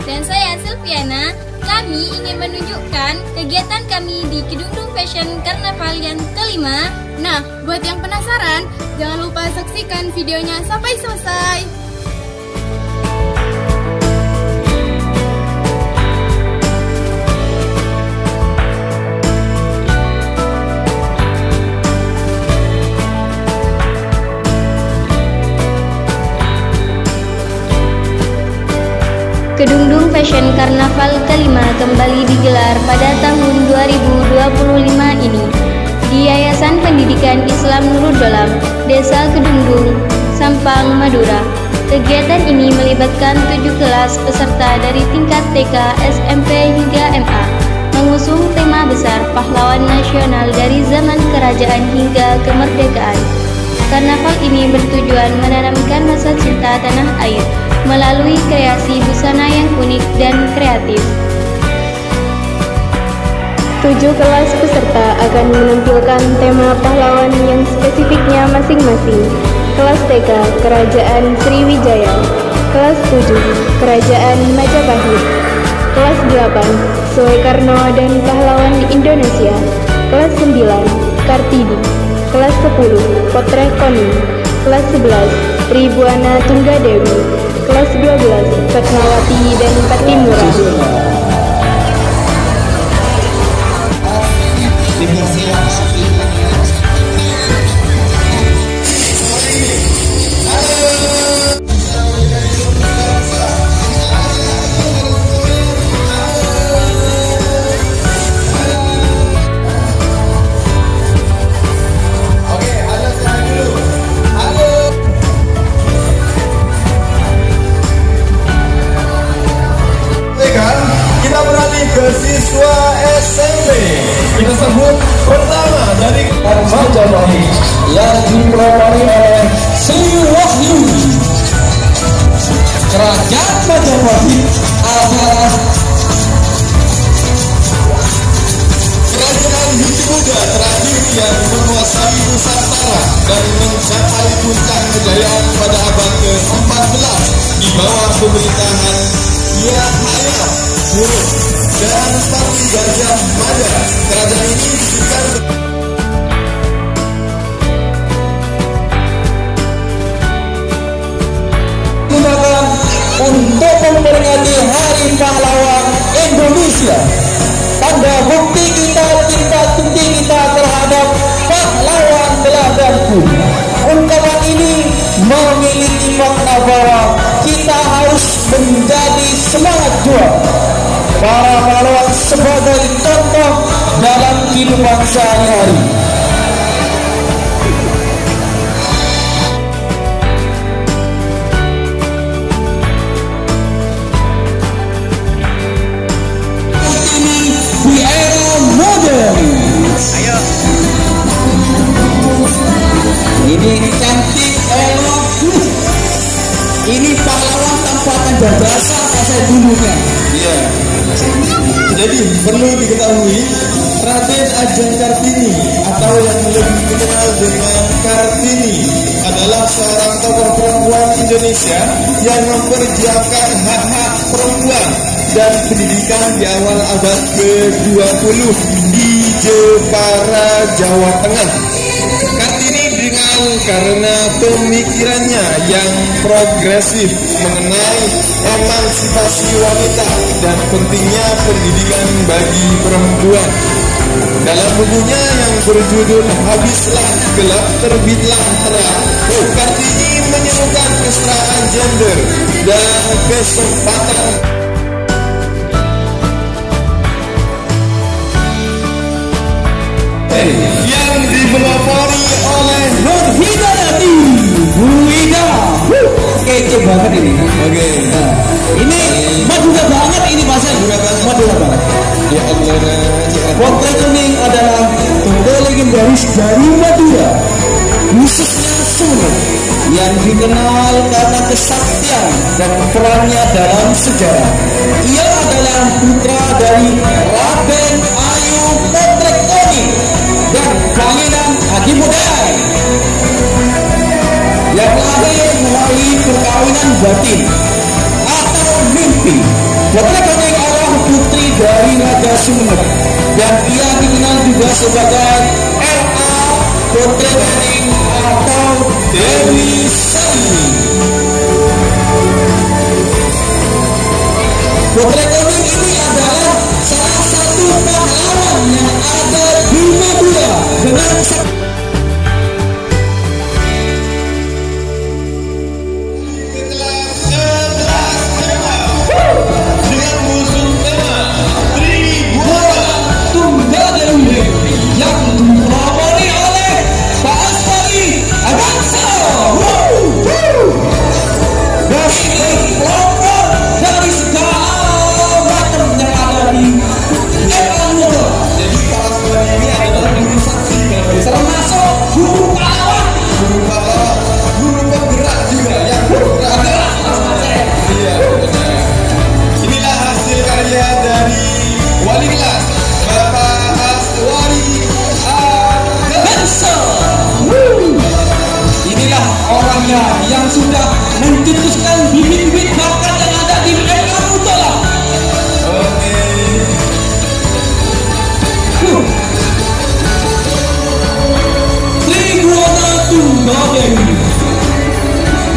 dan saya Silviana. Kami ingin menunjukkan kegiatan kami di Kedungdung Fashion Karnaval yang kelima. Nah, buat yang penasaran, jangan lupa saksikan videonya sampai selesai. Kedungdung Fashion Karnaval kelima kembali digelar pada tahun 2025 ini di Yayasan Pendidikan Islam Nurul Dolam, Desa Kedungdung, Sampang, Madura. Kegiatan ini melibatkan 7 kelas peserta dari tingkat TK, SMP hingga MA, mengusung tema besar pahlawan nasional dari zaman kerajaan hingga kemerdekaan. Karnaval ini bertujuan menanamkan rasa cinta tanah air melalui kreasi busana yang unik dan kreatif. 7 kelas peserta akan menampilkan tema pahlawan yang spesifiknya masing-masing. Kelas TK, Kerajaan Sriwijaya. Kelas 7, Kerajaan Majapahit. Kelas 8, Soekarno dan Pahlawan Indonesia. Kelas 9, Kartini. Kelas 10, Potret Koni. Kelas 11, Ribuana Tunggadewi. Kelas 12, Fatmawati dan Patimura. Ke siswa SMP kita sebut pertama dari Majapahit yang dipelopori oleh Sri Wahyu. Kerajaan Majapahit adalah kerajaan Hindu Buddha terakhir yang menguasai Nusantara dan mencapai puncak kejayaan pada abad ke-14 di bawah pemerintahan Yahya Buruk dan Pati Gajah Mada. Kerajaan ini didirikan digunakan untuk memperingati Hari Pahlawan Indonesia. Tanda bukti kita, tingkat tinggi kita terhadap pahlawan teladanku. Ungkapan ini memiliki makna bahwa kita harus menjadi semangat juang para pahlawan sebagai contoh dalam kehidupan sehari-hari. Ini di era modern. Ayo. Ini cantik, elok. Ini pahlawan tanpa tanda jasa asal dulunya. Iya. Jadi perlu diketahui, Raden Ajeng Kartini atau yang lebih dikenal dengan Kartini adalah seorang tokoh perempuan Indonesia yang memperjuangkan hak-hak perempuan dan pendidikan di awal abad ke-20 di Jepara, Jawa Tengah. Kartini karena pemikirannya yang progresif mengenai emansipasi wanita dan pentingnya pendidikan bagi perempuan. Dalam bukunya yang berjudul Habislah Gelap Terbitlah Terang, Kartini menyerukan kesetaraan gender dan kesempatan yang dipelopori oleh Nur Hidayati. Bu Ida, kece banget ini. Oke. Nah, ini Madura banget ini pasal. Madura banget. Ya Allah. Potret kuning adalah tokoh legendaris dari Madura, khususnya Solo, yang dikenal karena kesaktian dan perannya dalam sejarah. Ia adalah putra dari Raden Ayu Potret Koni dan Pangeran Adimudai yang lahir melalui perkawinan batin atau mimpi Sumeneb, dan ia dikenal juga sebagai RA Putri Bening atau Dewi Sari. Putri Bening ini adalah salah satu pahlawan yang ada di Madura dengan yang sudah mencetuskan bibit-bibit bakat yang ada di MA Mutola. Triguana Tunggadewi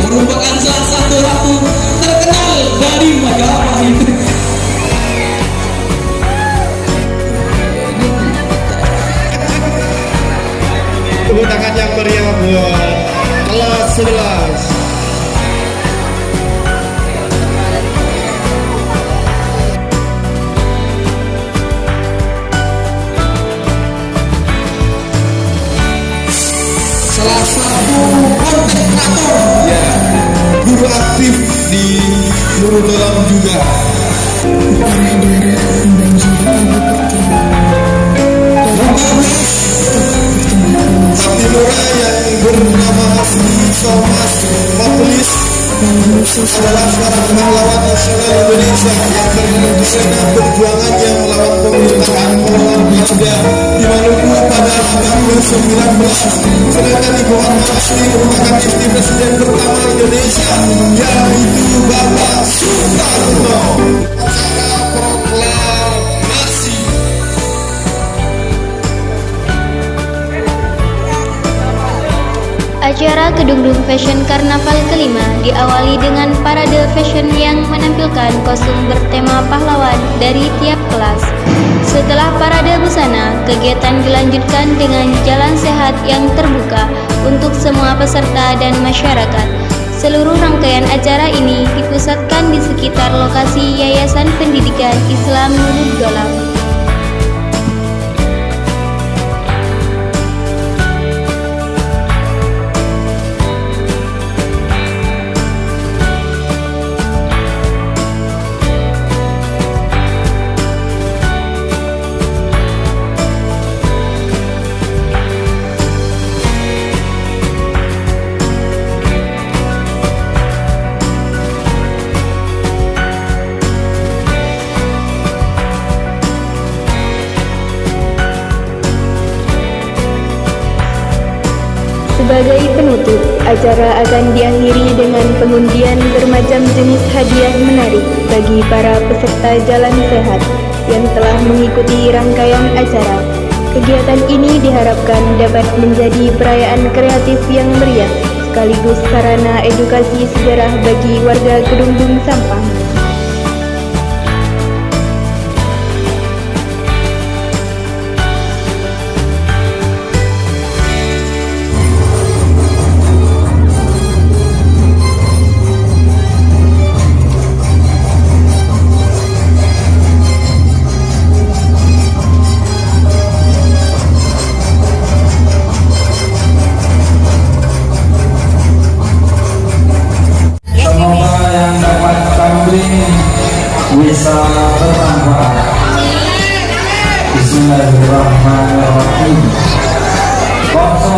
merupakan salah satu ratu terkenal dari Majapahit. Tepuk tangan yang meriah buat kelas 11. Salah satu konten kreator, ya, guru aktif di Nurul Dolam juga. Abdi Nura yang bernama Thomas Maplis adalah seorang pahlawan nasional Indonesia yang terkena perjuangannya melawan pemerintahan kolonial Belanda di Maluku pada abad ke-19. Sedangkan Ibu Asri merupakan istri Presiden pertama Indonesia, yaitu Bapak Soekarno. Acara proklamasi. Acara Kedungdung Fashion Karnaval kelima diawali dengan parade fashion yang menampilkan kostum bertema pahlawan dari tiap kelas. Setelah parade busana, kegiatan dilanjutkan dengan jalan sehat yang terbuka untuk semua peserta dan masyarakat. Seluruh rangkaian acara ini dipusatkan di sekitar lokasi Yayasan Pendidikan Islam Nurul Dolam. Sebagai penutup, acara akan diakhiri dengan pengundian bermacam jenis hadiah menarik bagi para peserta jalan sehat yang telah mengikuti rangkaian acara. Kegiatan ini diharapkan dapat menjadi perayaan kreatif yang meriah, sekaligus sarana edukasi sejarah bagi warga Kedungdung Sampang. bisa bertambah. Bismillahirrahmanirrahim. 00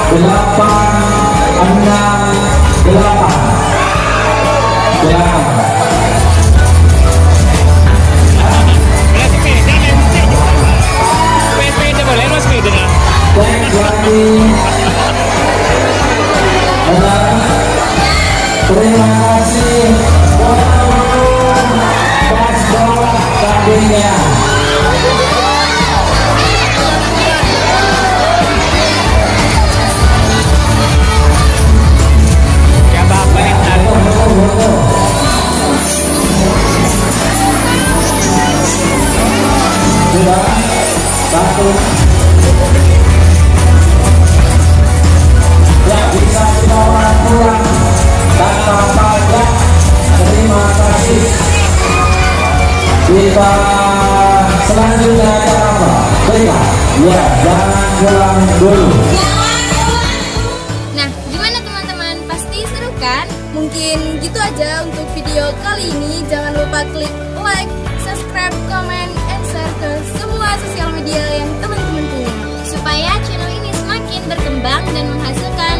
8 6 8 PP boleh mas kasih. Terima kasih. Paslon kambingnya. Sudah satu. Ya, bisa dibawa pulang tanpa pajak. Terima kasih. Kita selanjutnya acara apa? Baiklah, ya jangan pulang dulu. Nah, gimana teman-teman? Pasti seru kan? Mungkin gitu aja untuk video kali ini. Jangan lupa klik like, subscribe, comment, and share ke semua sosial media yang teman-teman punya, supaya channel ini semakin berkembang dan menghasilkan